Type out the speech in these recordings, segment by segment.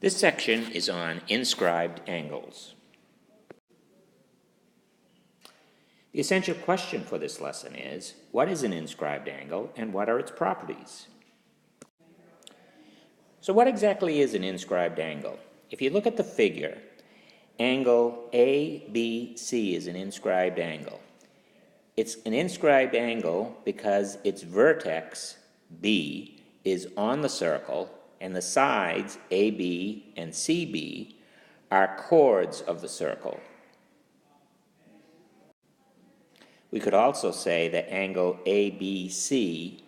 This section is on inscribed angles. The essential question for this lesson is, what is an inscribed angle and what are its properties? So what exactly is an inscribed angle? If you look at the figure, angle ABC is an inscribed angle. It's an inscribed angle because its vertex, B, is on the circle, and the sides, AB and CB, are chords of the circle. We could also say that angle ABC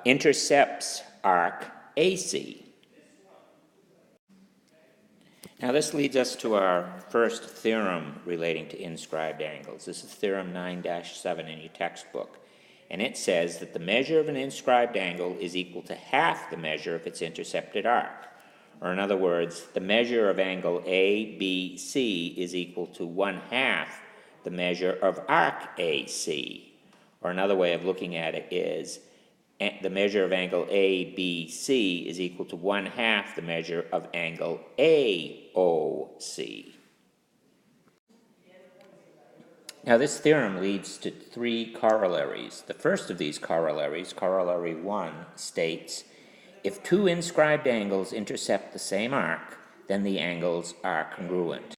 intercepts arc AC. Now this leads us to our first theorem relating to inscribed angles. This is theorem 9-7 in your textbook. And it says that the measure of an inscribed angle is equal to half the measure of its intercepted arc. Or in other words, the measure of angle ABC is equal to 1/2 the measure of arc AC. Or another way of looking at it is the measure of angle ABC is equal to 1/2 the measure of angle AOC. Now this theorem leads to 3 corollaries. The first of these corollaries, corollary 1, states, if 2 inscribed angles intercept the same arc, then the angles are congruent.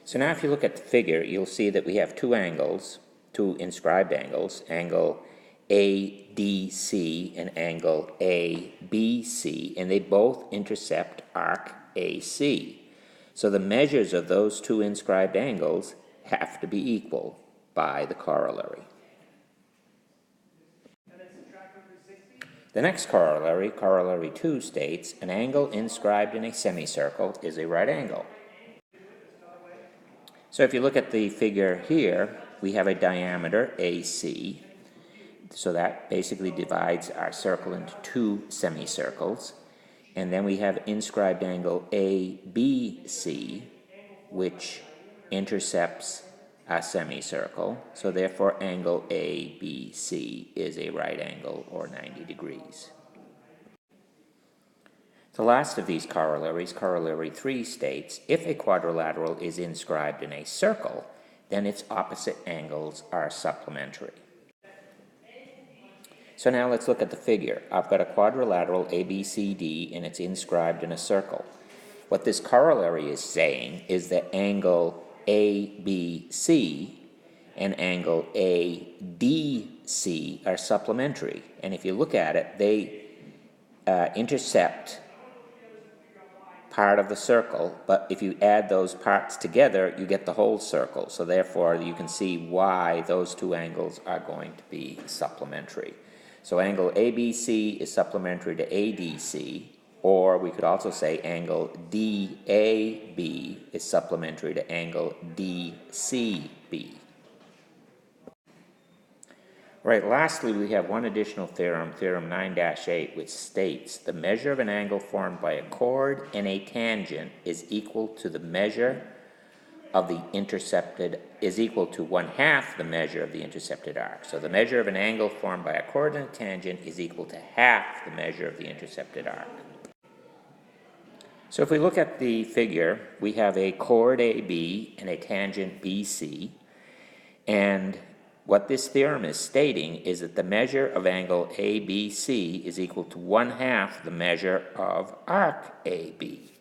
So now if you look at the figure, you'll see that we have 2 angles, 2 inscribed angles, angle ADC and angle ABC, and they both intercept arc AC. So the measures of those 2 inscribed angles have to be equal by the corollary. The next corollary, corollary 2, states an angle inscribed in a semicircle is a right angle. So if you look at the figure here, we have a diameter AC. So that basically divides our circle into 2 semicircles. And then we have inscribed angle ABC, which intercepts a semicircle. So therefore angle ABC is a right angle or 90 degrees. The last of these corollaries, corollary 3, states if a quadrilateral is inscribed in a circle, then its opposite angles are supplementary. So now let's look at the figure. I've got a quadrilateral ABCD and it's inscribed in a circle. What this corollary is saying is that angle ABC and angle ADC are supplementary. And if you look at it, they intercept part of the circle, but if you add those parts together, you get the whole circle. So therefore, you can see why those 2 angles are going to be supplementary. So angle ABC is supplementary to ADC, or we could also say angle DAB is supplementary to angle DCB. Right, lastly, we have one additional theorem, theorem 9-8, which states the measure of an angle formed by a chord and a tangent is equal to the measure of the intercepted, is equal to 1/2 the measure of the intercepted arc. So the measure of an angle formed by a chord and a tangent is equal to half the measure of the intercepted arc. So if we look at the figure, we have a chord AB and a tangent BC, and what this theorem is stating is that the measure of angle ABC is equal to 1/2 the measure of arc AB.